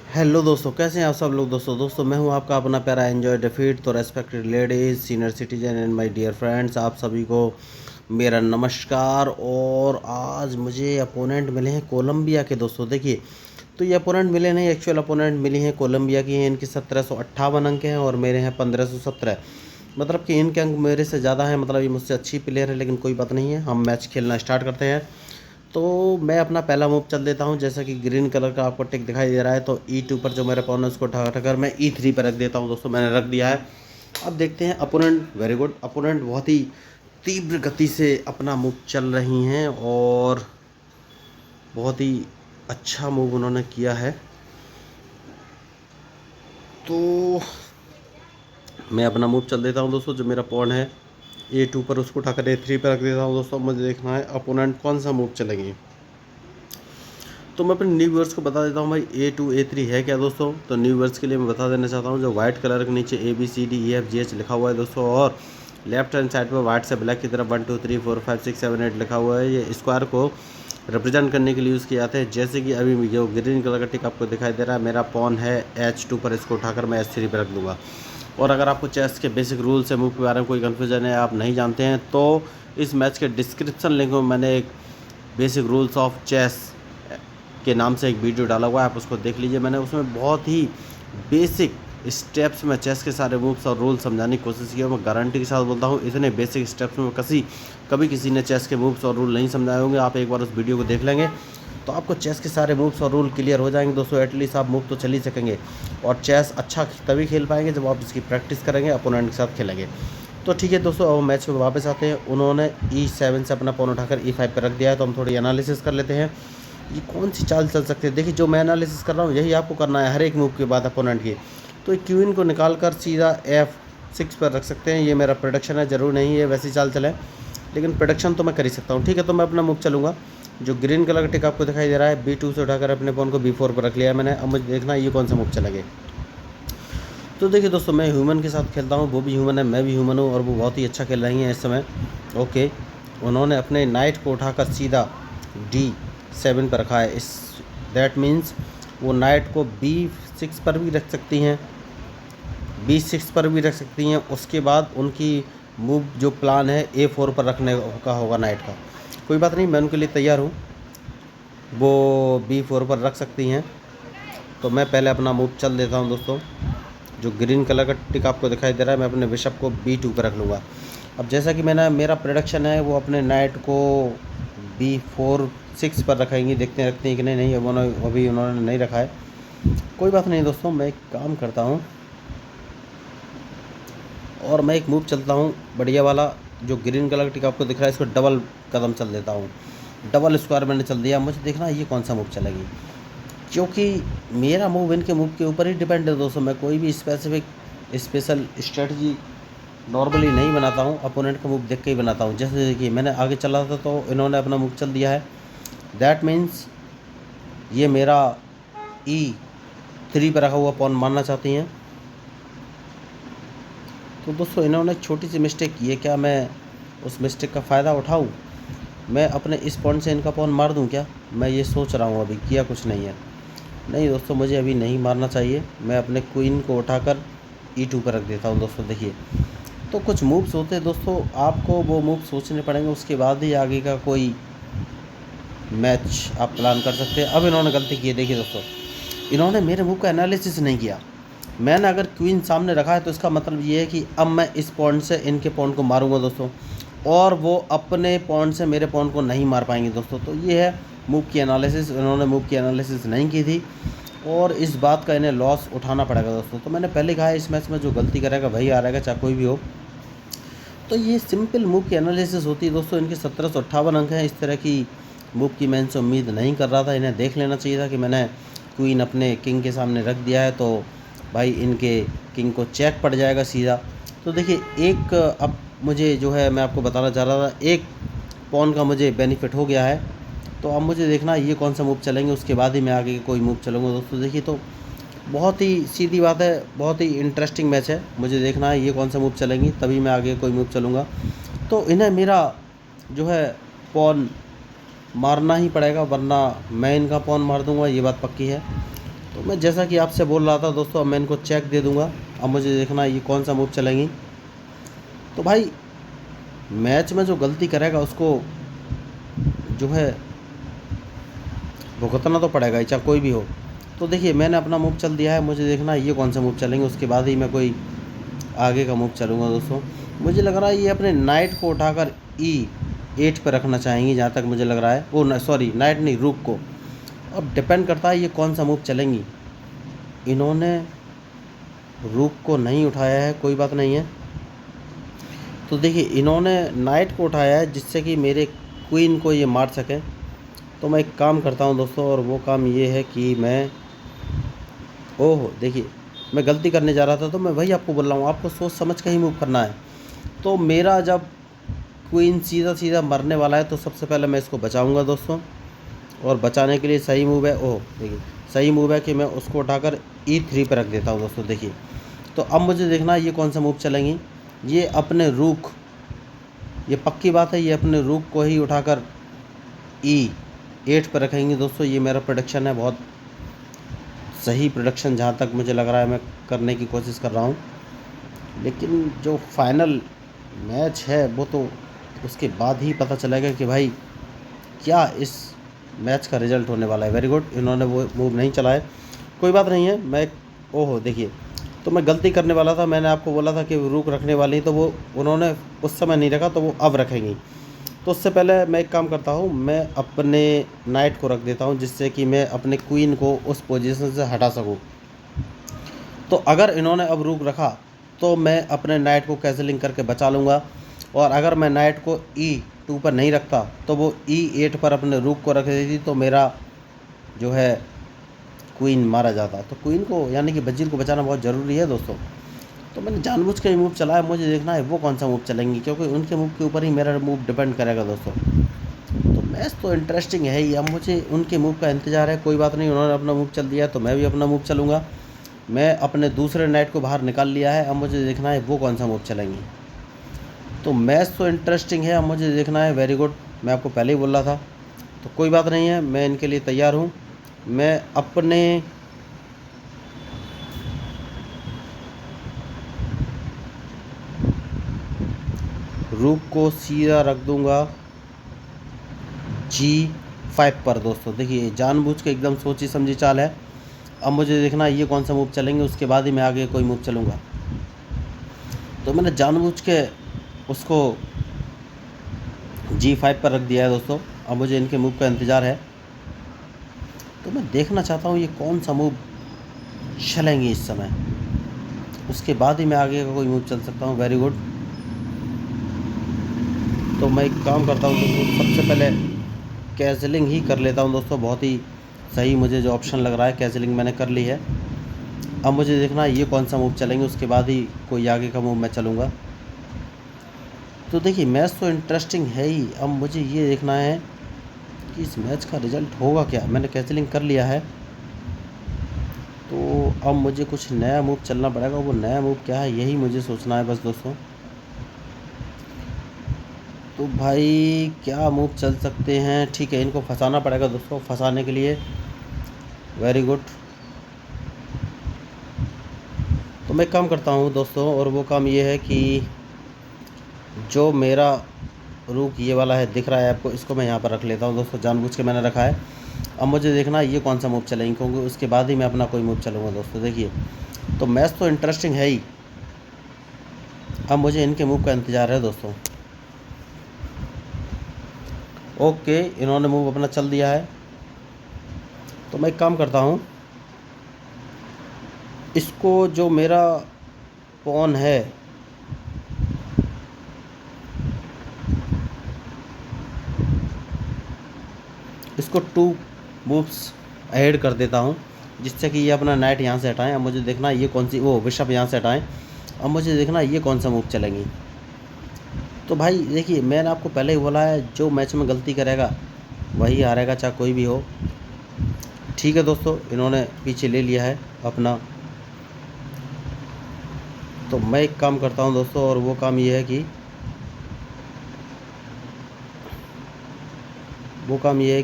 Hello दोस्तों, कैसे हैं आप सब लोग। दोस्तों मैं हूं आपका अपना प्यारा एंजॉय डिफीट। तो respected ladies, senior citizen and my dear friends, आप सभी को मेरा नमस्कार। और आज मुझे अपोनेंट मिले हैं कोलंबिया के। दोस्तों देखिए, तो ये अपोनेंट मिले नहीं, एक्चुअल अपोनेंट मिली हैं कोलंबिया की हैं। इनके 1758 अंक हैं और मेरे हैं 1517। मतलब कि इनके अंक मेरे से ज़्यादा हैं, मतलब ये मुझसे अच्छी प्लेयर है। लेकिन कोई बात नहीं है, हम मैच खेलना स्टार्ट करते हैं। तो मैं अपना पहला मूव चल देता हूँ। जैसा कि ग्रीन कलर का आपको टिक दिखाई दे रहा है, तो E2 पर जो मेरे पॉन है उसको उठाकर मैं E3 पर रख देता हूँ। दोस्तों मैंने रख दिया है। अब देखते हैं अपोनेंट। वेरी गुड, अपोनेंट बहुत ही तीव्र गति से अपना मूव चल रही हैं और बहुत ही अच्छा मूव उन्होंने किया है। तो मैं अपना मूव चल देता हूँ दोस्तों। जो मेरा पॉन है A2 पर, उसको उठाकर A3 पर रख देता हूँ। दोस्तों मुझे देखना है अपोनेंट कौन सा मूव चलेंगे। तो मैं अपने न्यू व्यूअर्स को बता देता हूँ भाई A2 A3 है क्या दोस्तों। तो न्यू व्यूअर्स के लिए मैं बता देना चाहता हूँ, जो वाइट कलर के नीचे ABCDEFGH लिखा हुआ है दोस्तों, और लेफ्ट हैंड साइड पर वाइट से ब्लैक की तरफ 1 2 3 4 5 6 7 8 लिखा हुआ है। ये स्क्वायर को रिप्रेजेंट करने के लिए यूज़ किए जाते हैं। जैसे कि अभी जो ग्रीन कलर का टिक आपको दिखाई दे रहा है, मेरा पॉन है H2 पर, इसको उठाकर मैं H3 पर रख दूँगा। और अगर आपको चेस के बेसिक रूल से मूव के बारे में कोई कन्फ्यूजन है, आप नहीं जानते हैं, तो इस मैच के डिस्क्रिप्शन लिंक में मैंने एक बेसिक रूल्स ऑफ चेस के नाम से एक वीडियो डाला हुआ है, आप उसको देख लीजिए। मैंने उसमें बहुत ही बेसिक स्टेप्स में चेस के सारे मूव्स और रूल समझाने की कोशिश की है। मैं गारंटी के साथ बोलता हूँ, इतने बेसिक स्टेप्स में कभी किसी ने चेस के मूव्स और रूल नहीं समझाए होंगे। आप एक बार उस वीडियो को देख लेंगे तो आपको चेस के सारे मूव्स और रूल क्लियर हो जाएंगे दोस्तों। एटलीस्ट आप मूव तो चल ही सकेंगे। और चेस अच्छा तभी खेल पाएंगे जब आप इसकी प्रैक्टिस करेंगे, अपोनेंट के साथ खेलेंगे। तो ठीक है दोस्तों, अब मैच में वापस आते हैं। उन्होंने E7 से अपना पॉन उठाकर E5 पर रख दिया है। तो हम थोड़ी एनालिसिस कर लेते हैं, ये कौन सी चाल चल सकती है। देखिए, जो मैं एनालिसिस कर रहा हूँ यही आपको करना है हर एक मूव के बाद अपोनेंट की। तो क्वीन को निकाल कर सीधा F6 पर रख सकते हैं। ये मेरा प्रोडक्शन है, ज़रूर नहीं है वैसी चाल चले, लेकिन प्रोडक्शन तो मैं कर ही सकता हूँ। ठीक है, तो मैं अपना मूव चलूँगा। जो ग्रीन कलर का टिक आपको दिखाई दे रहा है, B2 से उठाकर अपने पॉन को B4 पर रख लिया है मैंने। अब मुझे देखना है ये कौन सा मूव चलेंगे। तो देखिए दोस्तों, मैं ह्यूमन के साथ खेलता हूँ, वो भी ह्यूमन है, मैं भी ह्यूमन हूँ, और वो बहुत ही अच्छा खेल रही हैं इस समय। ओके, उन्होंने अपने नाइट को उठाकर सीधा D7 पर रखा है। इस दैट मीन्स वो नाइट को B6 पर भी रख सकती हैं, B6 पर भी रख सकती हैं। उसके बाद उनकी मूव जो प्लान है A4 पर रखने का होगा नाइट का। कोई बात नहीं, मैं उनके लिए तैयार हूँ, वो B4 पर रख सकती हैं। तो मैं पहले अपना मूव चल देता हूँ दोस्तों। जो ग्रीन कलर का टिक आपको दिखाई दे रहा है, मैं अपने बिशप को B2 पर रख लूँगा। अब जैसा कि मेरा प्रेडिक्शन है, वो अपने नाइट को B4 6 पर रखेंगी। देखते हैं रखते हैं कि नहीं। नहीं, अभी उन्होंने नहीं रखा है। कोई बात नहीं दोस्तों, मैं एक काम करता हूँ और मैं एक मूव चलता हूँ बढ़िया वाला। जो ग्रीन कलर का टिक आपको दिख रहा है, इसको डबल कदम चल देता हूँ। डबल स्क्वायर मैंने चल दिया। मुझे देखना है ये कौन सा मूव चलेगी, क्योंकि मेरा मूव इनके मूव के ऊपर ही डिपेंड है दोस्तों। मैं कोई भी स्पेशल स्ट्रेटजी नॉर्मली नहीं बनाता हूँ, अपोनेंट का मूव देख के ही बनाता हूँ। जैसे देखिए, मैंने आगे चला था तो इन्होंने अपना मूव चल दिया है। दैट मीन्स ये मेरा E3 पर रखा हुआ पॉन मारना चाहती हैं। तो दोस्तों इन्होंने एक छोटी सी मिस्टेक की है, क्या मैं उस मिस्टेक का फ़ायदा उठाऊँ? मैं अपने इस पॉइंट से इनका पॉन मार दूँ क्या? मैं ये सोच रहा हूँ, अभी किया कुछ नहीं है। नहीं दोस्तों, मुझे अभी नहीं मारना चाहिए। मैं अपने क्वीन को उठाकर E2 पर रख देता हूँ दोस्तों। देखिए, तो कुछ मूव्स होते हैं दोस्तों, आपको वो मूव सोचने पड़ेंगे, उसके बाद ही आगे का कोई मैच आप प्लान कर सकते हैं। अब इन्होंने गलती की है। देखिए दोस्तों, इन्होंने मेरे मूव का एनालिसिस नहीं किया। मैंने अगर क्वीन सामने रखा है तो इसका मतलब ये है कि अब मैं इस पॉइंट से इनके पॉइंट को मारूंगा दोस्तों, और वो अपने पॉइंट से मेरे पॉइंट को नहीं मार पाएंगे दोस्तों। तो ये है मूव की एनालिसिस। इन्होंने मूव की एनालिसिस नहीं की थी और इस बात का इन्हें लॉस उठाना पड़ेगा दोस्तों। तो मैंने पहले कहा है, इस मैच में जो गलती करेगा वही हारेगा, चाहे कोई भी हो। तो ये सिंपल मूव की एनालिसिस होती है दोस्तों। इनके 1758 अंक हैं। इस तरह की मूव की मैं इनसे उम्मीद नहीं कर रहा था। इन्हें देख लेना चाहिए था कि मैंने क्वीन अपने किंग के सामने रख दिया है, तो भाई इनके किंग को चेक पड़ जाएगा सीधा। तो देखिए, एक अब मुझे जो है, मैं आपको बताना चाह रहा था, एक पॉन का मुझे बेनिफिट हो गया है। तो अब मुझे देखना ये कौन सा मूव चलेंगे, उसके बाद ही मैं आगे कोई मूव चलूँगा दोस्तों। देखिए, तो बहुत ही सीधी बात है, बहुत ही इंटरेस्टिंग मैच है। मुझे देखना है ये कौन सा मूव चलेंगी, तभी मैं आगे कोई मूव चलूँगा। तो इन्हें मेरा जो है पॉन मारना ही पड़ेगा, वरना मैं इनका पॉन मार दूंगा, ये बात पक्की है। तो मैं जैसा कि आपसे बोल रहा था दोस्तों, अब मैं इनको चेक दे दूंगा। अब मुझे देखना है ये कौन सा मूव चलेंगी। तो भाई मैच में जो गलती करेगा उसको जो है भुगतना तो पड़ेगा ही, चाहे कोई भी हो। तो देखिए मैंने अपना मूव चल दिया है, मुझे देखना है ये कौन सा मूव चलेंगे, उसके बाद ही मैं कोई आगे का मूव चलूँगा दोस्तों। मुझे लग रहा है ये अपने नाइट को उठाकर E8 पर रखना चाहेंगी, जहाँ तक मुझे लग रहा है। वो सॉरी, नाइट नहीं, रूक को। अब डिपेंड करता है ये कौन सा मूव चलेंगी। इन्होंने रूक को नहीं उठाया है, कोई बात नहीं है। तो देखिए इन्होंने नाइट को उठाया है जिससे कि मेरे क्वीन को ये मार सके। तो मैं एक काम करता हूँ दोस्तों, और वो काम ये है कि मैं, ओहो देखिए मैं गलती करने जा रहा था। तो मैं वही आपको बोल रहा हूँ, आपको सोच समझ के ही मूव करना है। तो मेरा जब क्वीन सीधा सीधा मरने वाला है तो सबसे पहले मैं इसको बचाऊंगा दोस्तों। और बचाने के लिए सही मूव है, ओह देखिए सही मूव है कि मैं उसको उठाकर E3 पर रख देता हूँ दोस्तों। देखिए तो अब मुझे देखना है ये कौन सा मूव चलेंगी। ये अपने रूक, ये पक्की बात है, ये अपने रूक को ही उठाकर E8 पर रखेंगे दोस्तों। ये मेरा प्रोडक्शन है, बहुत सही प्रोडक्शन जहाँ तक मुझे लग रहा है मैं करने की कोशिश कर रहा हूँ। लेकिन जो फाइनल मैच है वो तो उसके बाद ही पता चलेगा कि भाई क्या इस मैच का रिजल्ट होने वाला है। वेरी गुड, इन्होंने वो मूव नहीं चला है, कोई बात नहीं है। मैं, ओहो देखिए, तो मैं गलती करने वाला था। मैंने आपको बोला था कि रूक रखने वाली, तो वो उन्होंने उस समय नहीं रखा, तो वो अब रखेंगी। तो उससे पहले मैं एक काम करता हूँ, मैं अपने नाइट को रख देता हूँ जिससे कि मैं अपने क्वीन को उस पोजीशन से हटा सकूँ। तो अगर इन्होंने अब रूक रखा तो मैं अपने नाइट को कैंसलिंग करके बचा लूँगा। और अगर मैं नाइट को E2 पर नहीं रखता तो वो E8 पर अपने रूक को रख देती, तो मेरा जो है क्वीन मारा जाता। तो क्वीन को यानी कि वजीर को बचाना बहुत ज़रूरी है दोस्तों। तो मैंने जानबूझ के मूव चलाया, मुझे देखना है वो कौन सा मूव चलेंगी, क्योंकि उनके मूव के ऊपर ही मेरा मूव डिपेंड करेगा दोस्तों। तो मैच तो इंटरेस्टिंग है ही, अब मुझे उनके मूव का इंतज़ार है। कोई बात नहीं, उन्होंने अपना मूव चल दिया तो मैं भी अपना मूव चलूँगा। मैं अपने दूसरे नाइट को बाहर निकाल लिया है, अब मुझे देखना है वो कौन सा मूव चलेंगी। तो मैच तो इंटरेस्टिंग है, अब मुझे देखना है। वेरी गुड, मैं आपको पहले ही बोल रहा था। तो कोई बात नहीं है, मैं इनके लिए तैयार हूँ। मैं अपने रूक को सीधा रख दूंगा G5 पर दोस्तों। देखिए जानबूझ के एकदम सोची समझी चाल है। अब मुझे देखना है ये कौन सा मूव चलेंगे, उसके बाद ही मैं आगे कोई मूव चलूँगा। तो मैंने जानबूझ के उसको G5 पर रख दिया है दोस्तों। अब मुझे इनके मूव का इंतज़ार है। तो मैं देखना चाहता हूँ ये कौन सा मूव चलेंगे इस समय, उसके बाद ही मैं आगे का कोई मूव चल सकता हूँ। वेरी गुड, तो मैं एक काम करता हूँ दोस्तों, सबसे पहले कैंसलिंग ही कर लेता हूँ दोस्तों। बहुत ही सही मुझे जो ऑप्शन लग रहा है, कैंसलिंग मैंने कर ली है। अब मुझे देखना है ये कौन सा मूव चलेंगे, उसके बाद ही कोई आगे का मूव मैं चलूँगा। तो देखिए मैच तो इंटरेस्टिंग है ही, अब मुझे ये देखना है कि इस मैच का रिज़ल्ट होगा क्या। मैंने कैंसलिंग कर लिया है, तो अब मुझे कुछ नया मूव चलना पड़ेगा। वो नया मूव क्या है यही मुझे सोचना है बस दोस्तों। तो भाई क्या मूव चल सकते हैं, ठीक है, इनको फंसाना पड़ेगा दोस्तों। फंसाने के लिए, वेरी गुड, तो मैं एक काम करता हूँ दोस्तों, और वो काम ये है कि जो मेरा रूक ये वाला है दिख रहा है आपको, इसको मैं यहाँ पर रख लेता हूँ दोस्तों। जानबूझ के मैंने रखा है। अब मुझे देखना है ये कौन सा मूव चलेंगे, क्योंकि उसके बाद ही मैं अपना कोई मूव चलूँगा दोस्तों। देखिए तो मैच तो इंटरेस्टिंग है ही, अब मुझे इनके मूव का इंतज़ार है दोस्तों। ओके, इन्होंने मूव अपना चल दिया है। तो मैं एक काम करता हूँ, इसको जो मेरा पॉन है इसको 2 मूव्स ऐड कर देता हूँ, जिससे कि ये अपना नाइट यहाँ से हटाएं। अब मुझे देखना है ये कौन सी, वो बिशप यहाँ से हटाएं। अब मुझे देखना है ये कौन सा मूव चलेंगी। तो भाई देखिए मैंने आपको पहले ही बोला है, जो मैच में गलती करेगा वही हारेगा, चाहे कोई भी हो। ठीक है दोस्तों, इन्होंने पीछे ले लिया है अपना। तो मैं एक काम करता हूँ दोस्तों, और वो काम ये है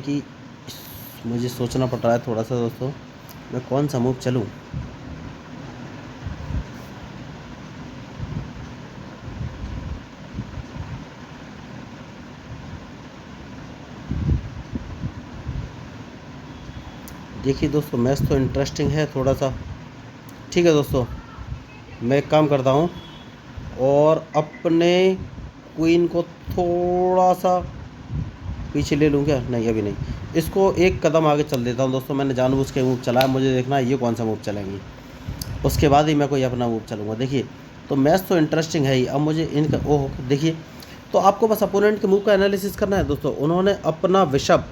कि मुझे सोचना पड़ रहा है थोड़ा सा दोस्तों। मैं कौन सा मूव चलूँ? देखिए दोस्तों, मैच तो इंटरेस्टिंग है थोड़ा सा। ठीक है दोस्तों, मैं एक काम करता हूँ और अपने क्वीन को थोड़ा सा पीछे ले लूँ क्या? नहीं, अभी नहीं। इसको एक कदम आगे चल देता हूँ दोस्तों। मैंने जानबूझ के मूव चलाया, मुझे देखना है ये कौन सा मूव चलेंगी, उसके बाद ही मैं कोई अपना मूव चलूँगा। देखिए, तो मैच तो इंटरेस्टिंग है ही। अब मुझे इनका ओह देखिए, तो आपको बस अपोनेंट के मूव का एनालिसिस करना है दोस्तों। उन्होंने अपना बिशप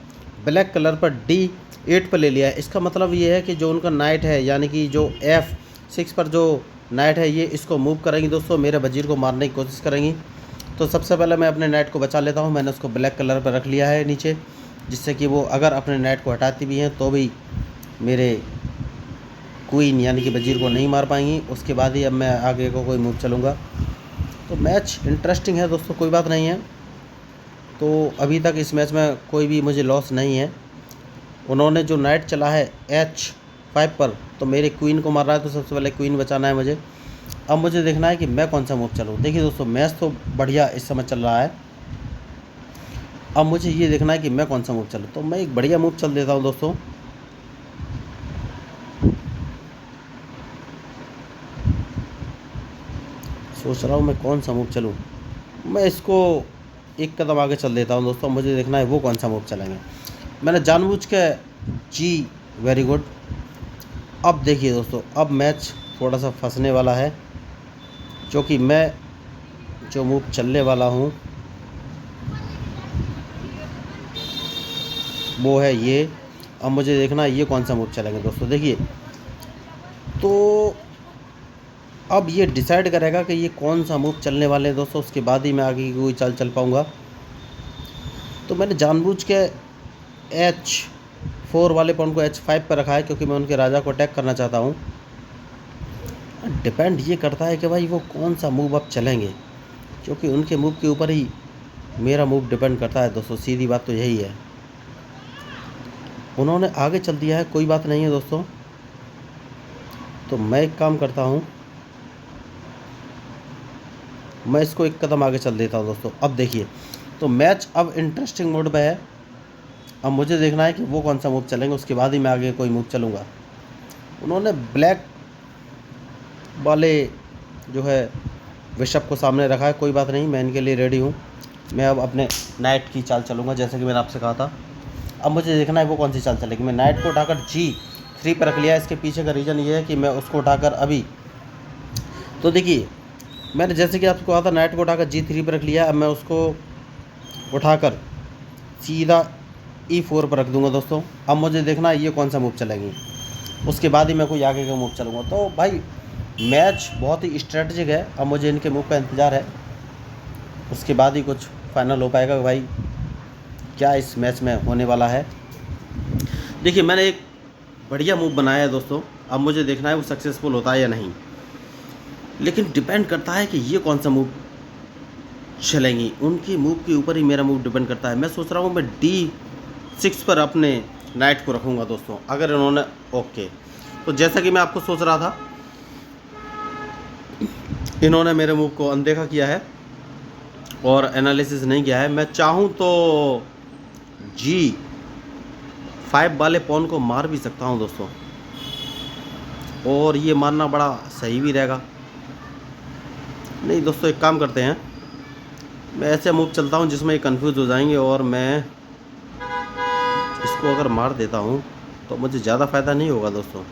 ब्लैक कलर पर D8 पर ले लिया है। इसका मतलब ये है कि जो उनका नाइट है, यानी कि जो F6 पर जो नाइट है, ये इसको मूव करेंगी दोस्तों, मेरे वजीर को मारने की कोशिश करेंगी। तो सबसे पहले मैं अपने नाइट को बचा लेता हूँ। मैंने उसको ब्लैक कलर पर रख लिया है नीचे, जिससे कि वो अगर अपने नाइट को हटाती भी हैं तो भी मेरे क्वीन यानी कि वजीर को नहीं मार पाएंगी। उसके बाद ही अब मैं आगे को कोई मूव चलूँगा। तो मैच इंटरेस्टिंग है दोस्तों, कोई बात नहीं है। तो अभी तक इस मैच में कोई भी मुझे लॉस नहीं है। उन्होंने जो नाइट चला है H5 पर, तो मेरे क्वीन को मार रहा है, तो सबसे पहले क्वीन बचाना है मुझे। अब मुझे देखना है कि मैं कौन सा मूव चलूँ। देखिए दोस्तों, मैच तो बढ़िया इस समय चल रहा है। अब मुझे ये देखना है कि मैं कौन सा मूव चलूँ। तो मैं एक बढ़िया मूव चल देता हूँ दोस्तों। सोच रहा हूँ मैं कौन सा मूव चलूँ। मैं इसको एक कदम आगे चल देता हूँ दोस्तों। मुझे देखना है वो कौन सा मूव चलेंगे। मैंने जानबूझ के जी, वेरी गुड। अब देखिए दोस्तों, अब मैच थोड़ा सा फंसने वाला है, क्योंकि मैं जो मूव चलने वाला हूँ वो है ये। अब मुझे देखना है ये कौन सा मूव चलेंगे दोस्तों। देखिए, तो अब ये डिसाइड करेगा कि ये कौन सा मूव चलने वाले हैं दोस्तों, उसके बाद ही मैं आगे की कोई चाल चल पाऊँगा। तो मैंने जानबूझ के H4 वाले पॉइंट को H5 पर रखा है, क्योंकि मैं उनके राजा को अटैक करना चाहता हूँ। डिपेंड ये करता है कि भाई वो कौन सा मूव अब चलेंगे, क्योंकि उनके मूव के ऊपर ही मेरा मूव डिपेंड करता है दोस्तों। सीधी बात तो यही है। उन्होंने आगे चल दिया है, कोई बात नहीं है दोस्तों। तो मैं एक काम करता हूँ, मैं इसको एक कदम आगे चल देता हूँ दोस्तों। अब देखिए, तो मैच अब इंटरेस्टिंग मोड पे है। अब मुझे देखना है कि वो कौन सा मूव चलेंगे, उसके बाद ही मैं आगे कोई मूव चलूँगा। उन्होंने ब्लैक वाले जो है बिशप को सामने रखा है, कोई बात नहीं, मैं इनके लिए रेडी हूँ। मैं अब अपने नाइट की चाल चलूँगा, जैसे कि मैंने आपसे कहा था। अब मुझे देखना है वो कौन सी चाल चलेगी। मैं नाइट को उठाकर G3 पर रख लिया है। इसके पीछे का रीज़न ये है कि मैं उसको उठाकर अभी, तो देखिए, मैंने जैसे कि आपको कहा था, नाइट को उठाकर G3 पर रख लिया। अब मैं उसको उठाकर सीधा E4 पर रख दूंगा दोस्तों। अब मुझे देखना है ये कौन सा मूव चलेंगी, उसके बाद ही मैं कोई आगे का मूव चलूँगा। तो भाई मैच बहुत ही स्ट्रेटजिक है। अब मुझे इनके मूव का इंतज़ार है, उसके बाद ही कुछ फाइनल हो पाएगा कि भाई क्या इस मैच में होने वाला है। देखिए, मैंने एक बढ़िया मूव बनाया है दोस्तों। अब मुझे देखना है वो सक्सेसफुल होता है या नहीं, लेकिन डिपेंड करता है कि ये कौन सा मूव चलेंगी। उनके मूव के ऊपर ही मेरा मूव डिपेंड करता है। मैं सोच रहा हूँ मैं D6 पर अपने नाइट को रखूँगा दोस्तों, अगर इन्होंने ओके। तो जैसा कि मैं आपको सोच रहा था, इन्होंने मेरे मूव को अनदेखा किया है और एनालिसिस नहीं किया है। मैं चाहूँ तो G5 वाले पॉन को मार भी सकता हूँ दोस्तों, और ये मारना बड़ा सही भी रहेगा। नहीं दोस्तों, एक काम करते हैं, मैं ऐसे मूव चलता हूँ जिसमें ये कंफ्यूज हो जाएंगे, और मैं इसको अगर मार देता हूँ तो मुझे ज़्यादा फ़ायदा नहीं होगा दोस्तों।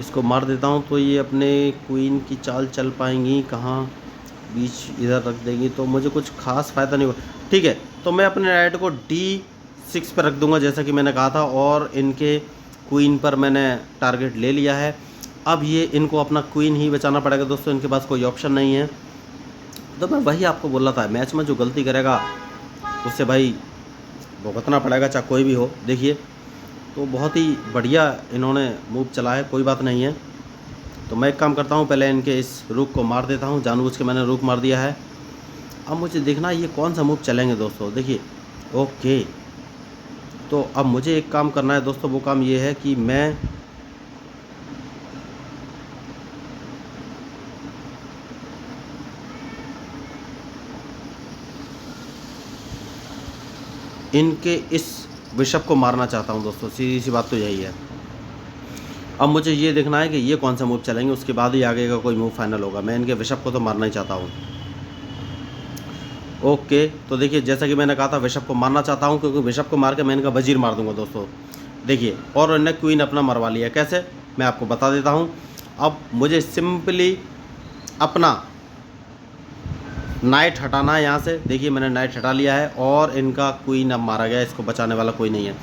इसको मार देता हूँ तो ये अपने क्वीन की चाल चल पाएंगी कहाँ, बीच इधर रख देंगी, तो मुझे कुछ खास फ़ायदा नहीं होगा। ठीक है, तो मैं अपने नाइट को D6 पर रख दूँगा, जैसा कि मैंने कहा था, और इनके क्वीन पर मैंने टारगेट ले लिया है। अब ये इनको अपना क्वीन ही बचाना पड़ेगा दोस्तों, इनके पास कोई ऑप्शन नहीं है। तो मैं वही आपको बोल रहा था, मैच में जो गलती करेगा उससे भाई भुगतना पड़ेगा, चाहे कोई भी हो। देखिए, तो बहुत ही बढ़िया इन्होंने मूव चला है, कोई बात नहीं है। तो मैं एक काम करता हूँ, पहले इनके इस रूक को मार देता हूँ। जानबूझ के मैंने रूक मार दिया है। अब मुझे देखना है ये कौन सा मूव चलेंगे दोस्तों। देखिए, ओके, तो अब मुझे एक काम करना है दोस्तों। वो काम ये है कि मैं इनके इस बिशप को मारना चाहता हूँ दोस्तों, सीधी सी बात तो यही है। अब मुझे ये देखना है कि ये कौन सा मूव चलेंगे, उसके बाद ही आगे का कोई मूव फाइनल होगा। मैं इनके बिशप को तो मारना ही चाहता हूँ। ओके, तो देखिए जैसा कि मैंने कहा था बिशप को मारना चाहता हूँ, क्योंकि बिशप को मार के मैं इनका वजीर मार दूंगा दोस्तों। देखिए, और इन्होंने क्वीन अपना मरवा लिया। कैसे, मैं आपको बता देता हूँ। अब मुझे सिंपली अपना नाइट हटाना है यहाँ से। देखिए मैंने नाइट हटा लिया है और इनका क्वीन अब मारा गया, इसको बचाने वाला कोई नहीं है।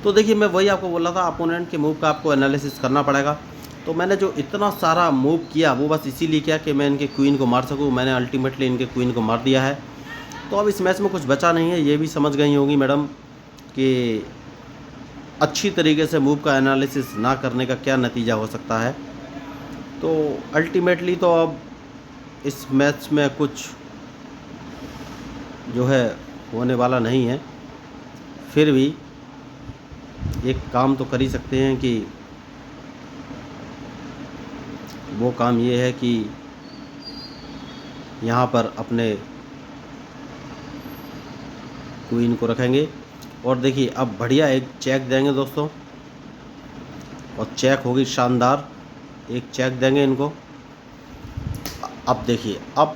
तो देखिए मैं वही आपको बोल रहा था, अपोनेंट के मूव का आपको एनालिसिस करना पड़ेगा। तो मैंने जो इतना सारा मूव किया वो बस इसीलिए किया कि मैं इनके क्वीन को मार सकूँ। मैंने अल्टीमेटली इनके क्वीन को मार दिया है। तो अब इस मैच में कुछ बचा नहीं है, ये भी समझ गई होंगी मैडम कि अच्छी तरीके से मूव का एनालिसिस ना करने का क्या नतीजा हो सकता है। तो अल्टीमेटली तो अब इस मैच में कुछ जो है होने वाला नहीं है। फिर भी एक काम तो कर ही सकते हैं कि वो काम ये है कि यहाँ पर अपने क्वीन को रखेंगे। और देखिए अब बढ़िया एक चेक देंगे दोस्तों, और चेक होगी शानदार। एक चेक देंगे इनको। अब देखिए, अब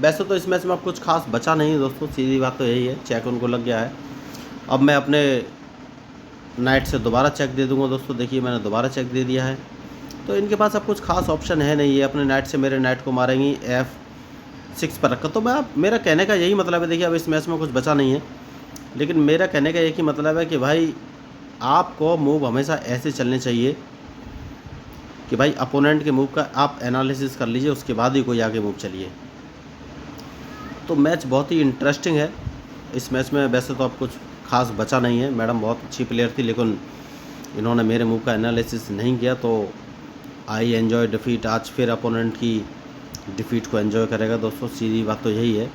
वैसे तो इस मैच में अब कुछ खास बचा नहीं है दोस्तों, सीधी बात तो यही है, चेक उनको लग गया है। अब मैं अपने नाइट से दोबारा चेक दे दूंगा दोस्तों। देखिए मैंने दोबारा चेक दे दिया है। तो इनके पास अब कुछ खास ऑप्शन है नहीं, ये अपने नाइट से मेरे नाइट को मारेंगी F6 पर रखकर। तो मैं अब मेरा कहने का यही मतलब है, देखिए अब इस मैच में कुछ बचा नहीं है, लेकिन मेरा कहने का एक ही मतलब है कि भाई आपको मूव हमेशा ऐसे चलने चाहिए कि भाई अपोनेंट के मूव का आप एनालिसिस कर लीजिए, उसके बाद ही कोई आगे मूव चलिए। तो मैच बहुत ही इंटरेस्टिंग है। इस मैच में वैसे तो अब कुछ खास बचा नहीं है, मैडम बहुत अच्छी प्लेयर थी, लेकिन इन्होंने मेरे मूव का एनालिसिस नहीं किया। तो आई एन्जॉय डिफीट। आज फिर अपोनेंट की डिफीट को एंजॉय करेगा दोस्तों, सीधी बात तो यही है।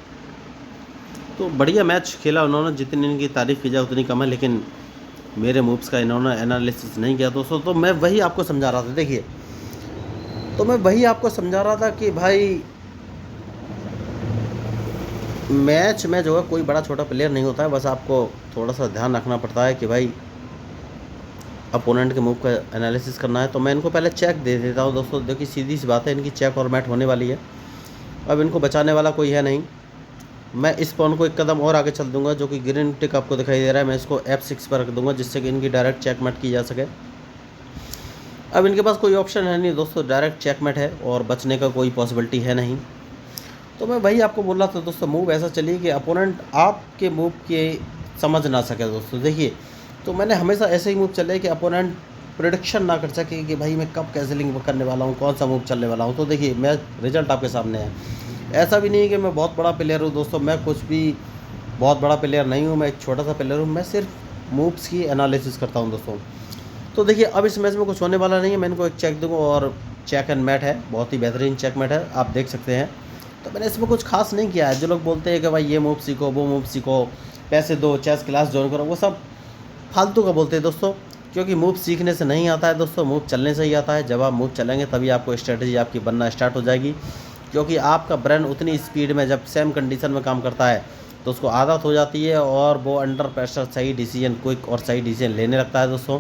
तो बढ़िया मैच खेला उन्होंने, जितनी इनकी तारीफ़ की जाए उतनी कम है, लेकिन मेरे मूव्स का इन्होंने एनालिसिस नहीं किया दोस्तों। तो मैं वही आपको समझा रहा था, देखिए तो मैं वही आपको समझा रहा था कि भाई मैच में जो है कोई बड़ा छोटा प्लेयर नहीं होता है, बस आपको थोड़ा सा ध्यान रखना पड़ता है कि भाई अपोनेंट के मूव का एनालिसिस करना है। तो मैं इनको पहले चेक दे देता हूँ दोस्तों। देखिए सीधी सी बात है, इनकी चेक और मैट होने वाली है। अब इनको बचाने वाला कोई है नहीं। मैं इस पॉन को एक कदम और आगे चल दूंगा, जो कि ग्रीन टिक आपको दिखाई दे रहा है। मैं इसको F6 पर रख दूंगा, जिससे कि इनकी डायरेक्ट चेकमेट की जा सके। अब इनके पास कोई ऑप्शन है नहीं दोस्तों, डायरेक्ट चेकमेट है और बचने का कोई पॉसिबिलिटी है नहीं। तो मैं वही आपको बोल रहा था दोस्तों, मूव ऐसा चलिए कि अपोनेंट आपके मूव के समझ ना सके दोस्तों। देखिए तो मैंने हमेशा ऐसे ही मूव चले कि अपोनेंट प्रिडिक्शन ना कर सके कि भाई मैं कब कैसे लिंक करने वाला हूँ, कौन सा मूव चलने वाला हूँ। तो देखिए मैं रिजल्ट आपके सामने है। ऐसा भी नहीं है कि मैं बहुत बड़ा प्लेयर हूँ दोस्तों, मैं कुछ भी बहुत बड़ा प्लेयर नहीं हूँ, मैं एक छोटा सा प्लेयर हूँ। मैं सिर्फ मूव्स की एनालिसिस करता हूँ दोस्तों। तो देखिए अब इस मैच में कुछ होने वाला नहीं है, मैं इनको एक चेक दूँगा और चेक एंड मैट है, बहुत ही बेहतरीन चेक मैट है, आप देख सकते हैं। तो मैंने इसमें कुछ खास नहीं किया है। जो लोग बोलते हैं कि भाई ये मूव सीखो, वो मूव सीखो, पैसे दो, चेस क्लास ज्वाइन करो, वो सब फालतू का बोलते हैं दोस्तों। क्योंकि मूव सीखने से नहीं आता है दोस्तों, मूव चलने से ही आता है। जब आप मूव चलेंगे तभी आपको स्ट्रेटजी आपकी बनना स्टार्ट हो जाएगी। क्योंकि आपका ब्रेन उतनी स्पीड में जब सेम कंडीशन में काम करता है तो उसको आदत हो जाती है और वो अंडर प्रेशर सही डिसीजन, क्विक और सही डिसीजन लेने लगता है दोस्तों।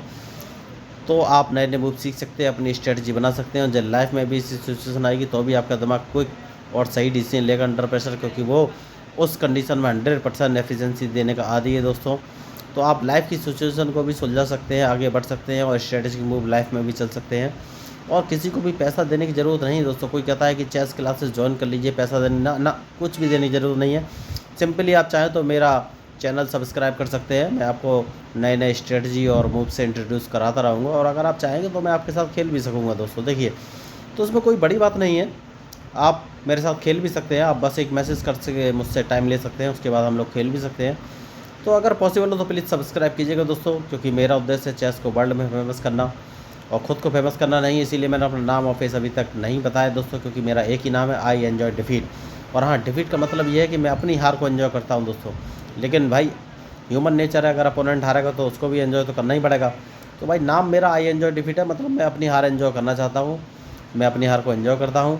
तो आप नए नए मूव सीख सकते हैं, अपनी स्ट्रेटजी बना सकते हैं। जब लाइफ में भी ऐसी सिचुएशन आएगी तो भी आपका दिमाग क्विक और सही डिसीजन लेगा अंडर प्रेशर, क्योंकि वो उस कंडीशन में 100% एफिशिएंसी देने का आदी है दोस्तों। तो आप लाइफ की सिचुएशन को भी सुलझा सकते हैं, आगे बढ़ सकते हैं और स्ट्रेटजिक मूव लाइफ में भी चल सकते हैं। और किसी को भी पैसा देने की ज़रूरत नहीं दोस्तों। कोई कहता है कि चेस क्लासेस ज्वाइन कर लीजिए, पैसा देने ना, कुछ भी देने की ज़रूरत नहीं है। सिंपली आप चाहें तो मेरा चैनल सब्सक्राइब कर सकते हैं, मैं आपको नए नए स्ट्रेटजी और मूव से इंट्रोड्यूस कराता रहूँगा। और अगर आप चाहेंगे तो मैं आपके साथ खेल भी सकूँगा दोस्तों। देखिए तो उसमें कोई बड़ी बात नहीं है, आप मेरे साथ खेल भी सकते हैं। आप बस एक मैसेज कर सके, मुझसे टाइम ले सकते हैं, उसके बाद हम लोग खेल भी सकते हैं। तो अगर पॉसिबल हो तो प्लीज़ सब्सक्राइब कीजिएगा दोस्तों, क्योंकि मेरा उद्देश्य है चेस को वर्ल्ड में फेमस करना और ख़ुद को फेमस करना नहीं। इसीलिए मैंने अपना नाम और फेस अभी तक नहीं बताया दोस्तों, क्योंकि मेरा एक ही नाम है, आई एन्जॉय डिफीट। और हाँ, डिफीट का मतलब ये है कि मैं अपनी हार को एंजॉय करता हूँ दोस्तों। लेकिन भाई ह्यूमन नेचर है, अगर अपोनेंट हारेगा तो उसको भी एंजॉय तो करना ही पड़ेगा। तो भाई नाम मेरा आई एन्जॉय डिफीट है, मतलब मैं अपनी हार एंजॉय करना चाहता हूँ, मैं अपनी हार को एंजॉय करता हूँ।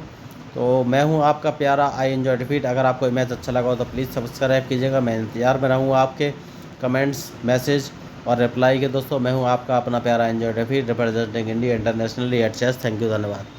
तो मैं हूँ आपका प्यारा आई एन्जॉय डिफीट। अगर आपको मैच अच्छा लगा हो तो प्लीज़ सब्सक्राइब कीजिएगा, मैं इंतज़ार में रहूँगा आपके। कमेंट्स, मैसेज और रिप्लाई के दोस्तों। मैं हूं आपका अपना प्यारा एंजॉय रफी, representing India internationally at chess. Thank you, धन्यवाद।